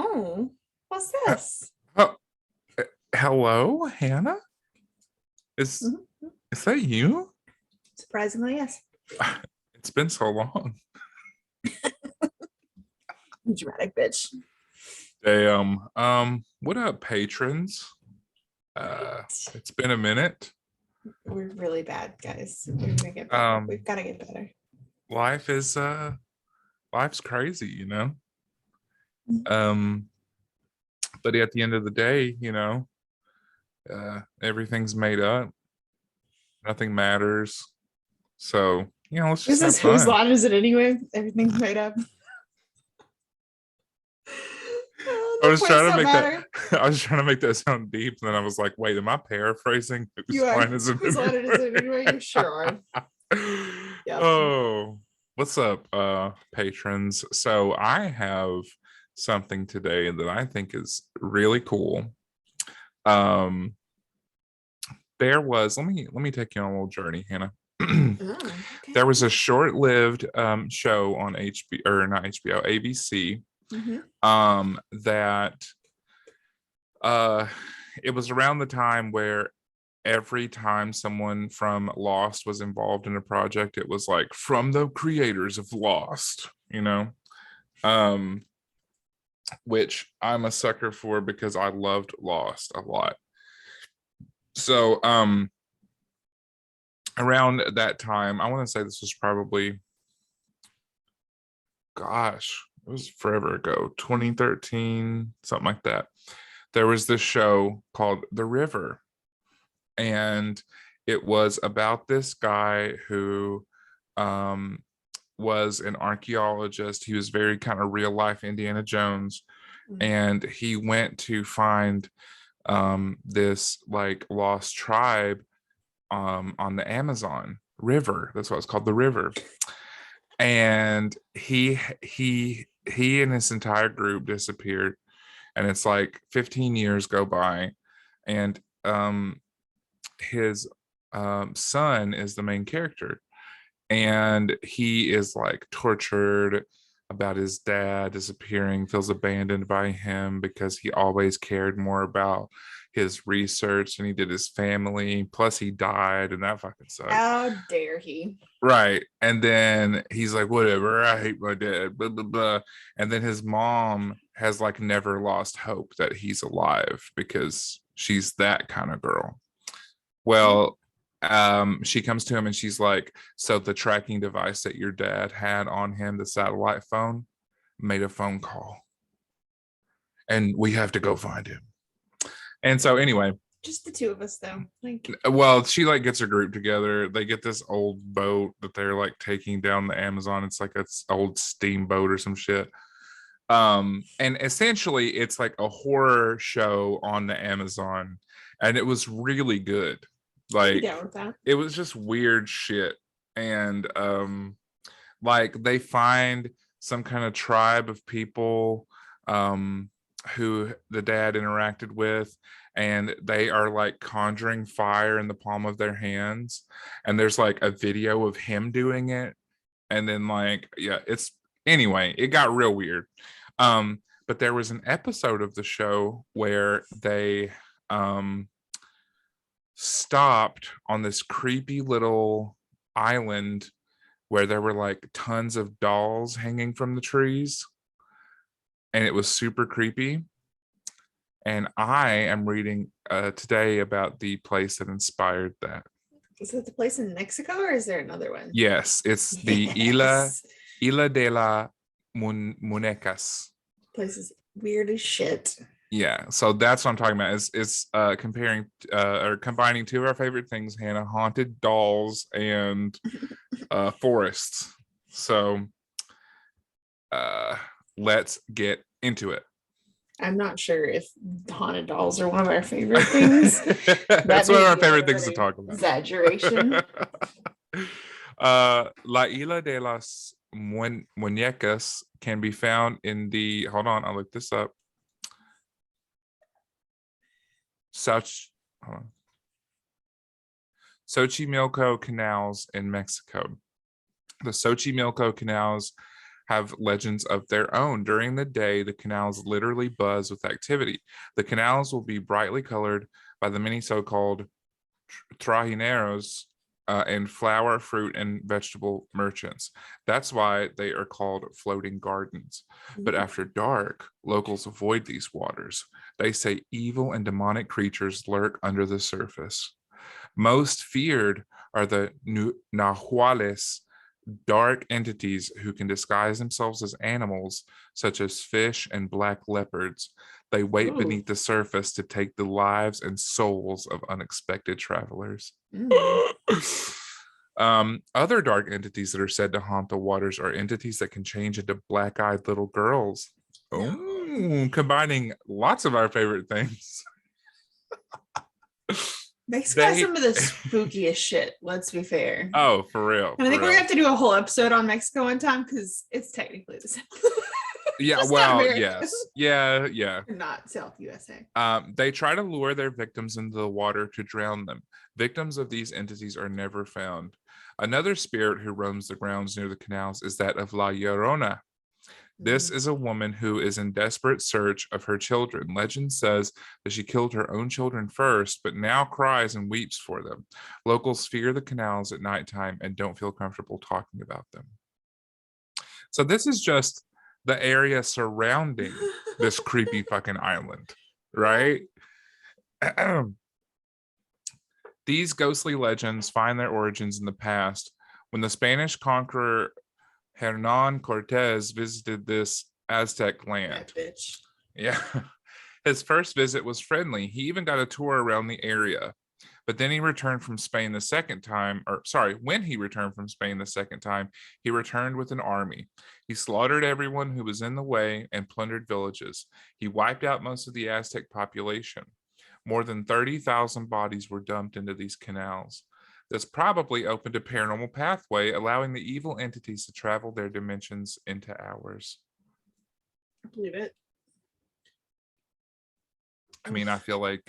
Oh, what's Uh, this? Oh, hello, Hannah. Is Mhm. is that you? Surprisingly, yes. It's been so long. You dramatic bitch. Damn. What up, patrons? Right. It's been a minute. We're really bad, guys. We're gonna get better. We've Um, got to get better. life is life's crazy, Mhm. Um, but at the end of the day, everything's made up. Nothing matters. So, let's just This have is whose fun. line is it anyway? Everything's made up. I The was points trying to don't make that matter. I was trying to make that sound deep, and then I was like, wait, am I paraphrasing? You Whose are. line is it Whose line is it anyway? You sure are. Yep. Oh, what's up, patrons? So I have something today that I think is really cool. Um, there was let me take you on a little journey, Hannah. Oh, okay. There was a short-lived show on HBO, or not HBO, ABC, Mm-hmm. that uh it was around the time where every time someone from Lost was involved in a project, it was like from the creators of Lost. Um, which I'm a sucker for because I loved Lost a lot. So, around that time, I want to say this was probably, gosh, it was forever ago, 2013, something like that. There was this show called The River, and it was about this guy who um was an archaeologist. He was very kind of real life Indiana Jones, Mm-hmm. and he went to find this like lost tribe on the Amazon River. That's why it's called, the River. And he and his entire group disappeared, and it's like 15 years go by, and his son is the main character, and he is like tortured about his dad disappearing, feels abandoned by him because he always cared more about his research than he did his family. Plus, he died, and that fucking sucked. How dare he? Right. And then he's like, whatever, I hate my dad, blah, blah, blah. And then his mom has like never lost hope that he's alive because she's that kind of girl. Well, she comes to him and she's like, so the tracking device that your dad had on him, the satellite phone, made a phone call, and we have to go find him. And so anyway, Just the two of us, though. Like, well, she like gets a group together. They get this old boat that they're like taking down the Amazon. It's like an old steamboat or some shit. And essentially it's like a horror show on the Amazon, and it was really good. I'd be Like, down with that. it was just weird shit. And like they find some kind of tribe of people um who the dad interacted with, and they are like conjuring fire in the palm of their hands, and there's like a video of him doing it. And then like, yeah, it's, anyway, it got real weird. But there was an episode of the show where they stopped on this creepy little island where there were like tons of dolls hanging from the trees, and it was super creepy. And I am reading today about the place that inspired that. Is it the place in Mexico or is there another one? Yes, it's the Yes. Isla de la Munecas. Place is weird as shit. Yeah, so that's what I'm talking about. Is comparing or combining two of our favorite things, Hannah: haunted dolls and forests. So uh, let's get into it. I'm not sure if haunted dolls are one of our favorite things. That's That one may of our be a favorite little things bit to of talk about. exaggeration. La Isla de las Muñecas can be found in the, hold on, I'll look this up. Such, hold on. Xochimilco canals in Mexico. The Xochimilco canals have legends of their own. During the day, the canals literally buzz with activity. The canals will be brightly colored by the many so-called trajineros and flower, fruit, and vegetable merchants. That's why they are called floating gardens. But after dark, locals avoid these waters. They say evil and demonic creatures lurk under the surface. Most feared are the nahuales, dark entities who can disguise themselves as animals, such as fish and black leopards. They wait Ooh. beneath the surface to take the lives and souls of unexpected travelers. Other dark entities that are said to haunt the waters are entities that can change into black-eyed little girls. Oh, combining lots of our favorite things. Mexico has some of the spookiest shit, let's be fair. Oh, for real. And I think we're gonna have to do a whole episode on Mexico one time because it's technically the same. Yeah, Just well, not America. yes. Yeah. Not South USA. They try to lure their victims into the water to drown them. Victims of these entities are never found. Another spirit who roams the grounds near the canals is that of La Llorona. This is a woman who is in desperate search of her children. Legend says that she killed her own children first, but now cries and weeps for them. Locals fear the canals at nighttime and don't feel comfortable talking about them. So this is just the area surrounding this creepy fucking island, right? These ghostly legends find their origins in the past when the Spanish conqueror Hernan Cortez visited this Aztec land. Bitch. Yeah. His first visit was friendly. He even got a tour around the area. But then he returned from Spain the second time, when he returned from Spain the second time, he returned with an army. He slaughtered everyone who was in the way and plundered villages. He wiped out most of the Aztec population. More than 30,000 bodies were dumped into these canals. This probably opened a paranormal pathway, allowing the evil entities to travel their dimensions into ours. I believe it. I mean, I feel like,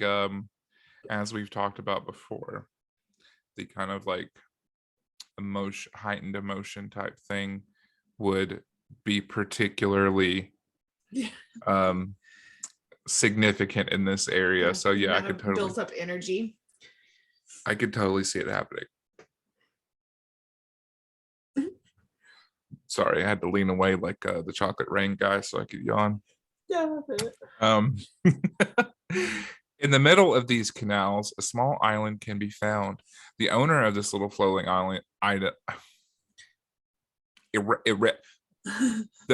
as we've talked about before, the kind of like heightened emotion type thing would be particularly significant in this area. So yeah, I could totally built up energy. I could totally see it happening. Sorry, I had to lean away like the chocolate rain guy so I could yawn. Yeah. In the middle of these canals, a small island can be found. The owner of this little floating island, the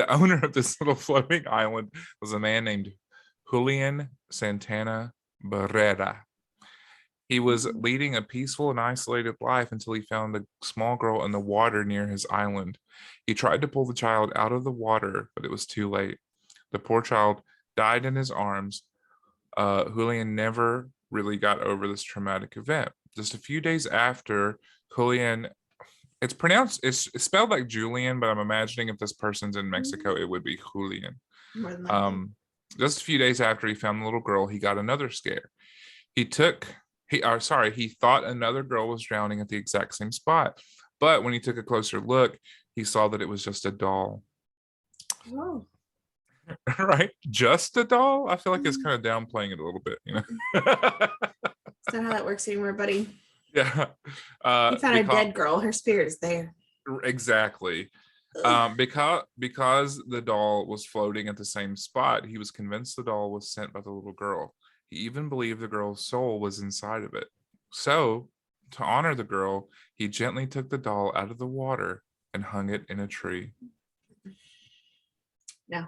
owner of this little floating island was a man named Julian Santana Barrera. He was leading a peaceful and isolated life until he found a small girl in the water near his island. He tried to pull the child out of the water, but it was too late. The poor child died in his arms. Julian never really got over this traumatic event. Just a few days after, Julian, it's spelled like Julian, but I'm imagining if this person's in Mexico, it would be Julian. Just a few days after he found the little girl, he got another scare. He thought another girl was drowning at the exact same spot. But when he took a closer look, he saw that it was just a doll. Oh. Right? Just a doll? I feel like it's kind of downplaying it a little bit, you know? That's not how that works anymore, buddy. Yeah. You found a dead girl. Her spirit is there. Exactly. Because the doll was floating at the same spot, he was convinced the doll was sent by the little girl. He even believed the girl's soul was inside of it. So, to honor the girl, he gently took the doll out of the water and hung it in a tree. No.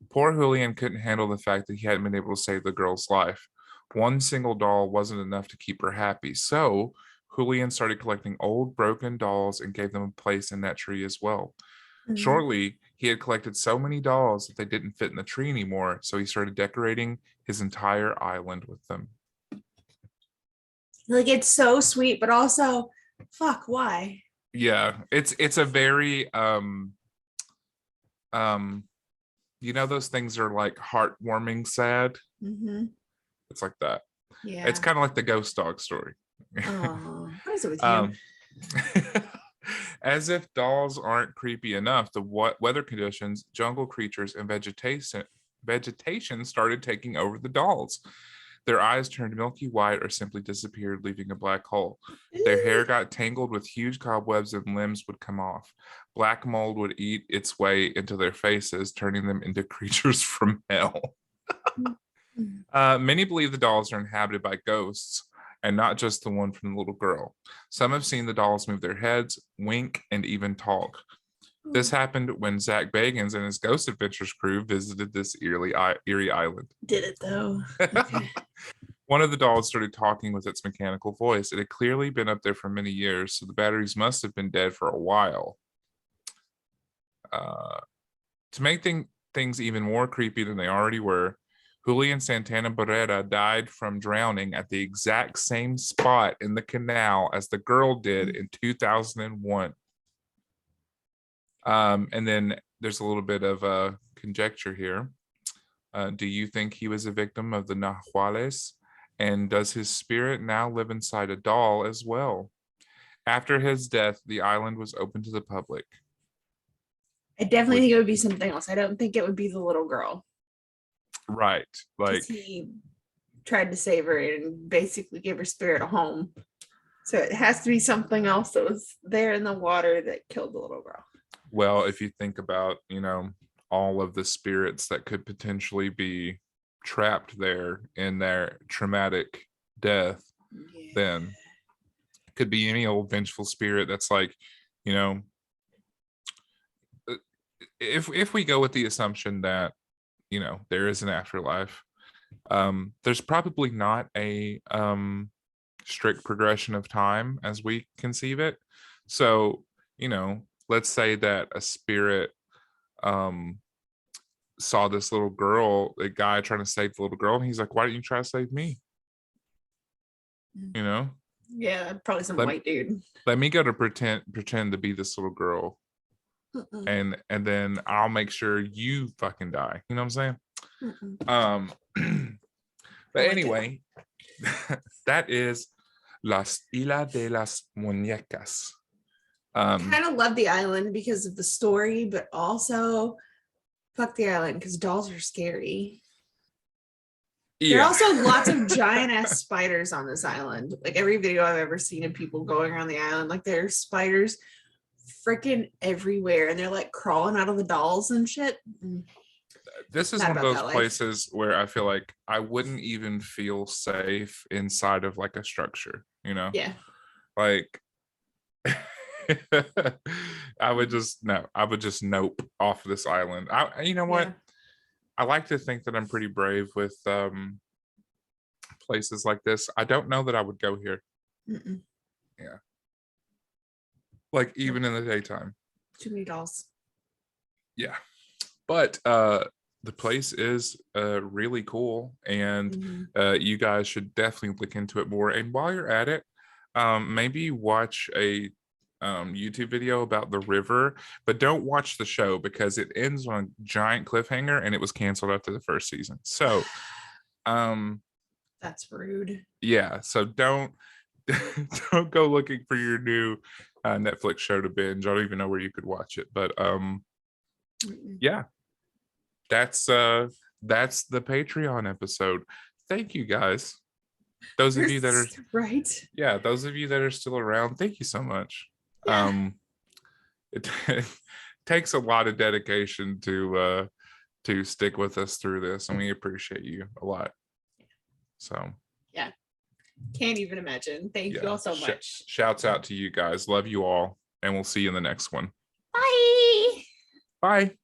Poor Julian couldn't handle the fact that he hadn't been able to save the girl's life. One single doll wasn't enough to keep her happy. So, Julian started collecting old broken dolls and gave them a place in that tree as well. Shortly, he had collected so many dolls that they didn't fit in the tree anymore, so he started decorating his entire island with them. Like, it's so sweet, but also, fuck, why? Yeah, it's a very you know, those things are like heartwarming sad. It's like that. Yeah, it's kind of like the ghost dog story. Oh, what is it with you? As if dolls aren't creepy enough, the weather conditions, jungle creatures, and vegetation started taking over the dolls. Their eyes turned milky white or simply disappeared, leaving a black hole. Their hair got tangled with huge cobwebs and limbs would come off. Black mold would eat its way into their faces, turning them into creatures from hell. Many believe the dolls are inhabited by ghosts and not just the one from the little girl. Some have seen the dolls move their heads, wink, and even talk. This happened when Zach Bagans and his Ghost Adventures crew visited this eerie island. Did it though? Okay. One of the dolls started talking with its mechanical voice. It had clearly been up there for many years, so the batteries must have been dead for a while. To make things even more creepy than they already were, Julian Santana Barrera died from drowning at the exact same spot in the canal as the girl did in 2001. And then there's a little bit of conjecture here. Do you think he was a victim of the Nahuales? And does his spirit now live inside a doll as well? After his death, the island was open to the public. I definitely think it would be something else. I don't think it would be the little girl. Right. Like he tried to save her and basically give her spirit a home. So it has to be something else that was there in the water that killed the little girl. Well, if you think about, all of the spirits that could potentially be trapped there in their traumatic death, then it could be any old vengeful spirit that's like, if we go with the assumption that, there is an afterlife, there's probably not a strict progression of time as we conceive it. So, let's say that a spirit saw this little girl, a guy trying to save the little girl, and he's like, why don't you try to save me? Yeah, probably some white dude. Let me go to pretend to be this little girl. And then I'll make sure you fucking die. You know what I'm saying? But anyway, that is Las Islas de las Muñecas. I kind of love the island because of the story, but also fuck the island because dolls are scary. There are also lots of giant ass spiders on this island. Like every video I've ever seen of people going around the island, like there are spiders freaking everywhere and they're like crawling out of the dolls and shit. This is one of those places where I feel like I wouldn't even feel safe inside of like a structure, Yeah. Like I would just nope off this island. You know what? Yeah. I like to think that I'm pretty brave with places like this. I don't know that I would go here. Yeah. Like even in the daytime. Too many dolls. Yeah. But the place is really cool, and you guys should definitely look into it more. And while you're at it, maybe watch a YouTube video about the river, but don't watch the show because it ends on a giant cliffhanger and it was canceled after the first season. So that's rude. Yeah, so don't go looking for your new Netflix show to binge. I don't even know where you could watch it, but yeah, that's the Patreon episode. Thank you guys. Those of you that are right. Yeah, those of you that are still around, thank you so much. Yeah. It takes a lot of dedication to stick with us through this, and we appreciate you a lot. So yeah, can't even imagine. Thank you all so much. Shouts out to you guys. Love you all, and we'll see you in the next one. Bye. Bye.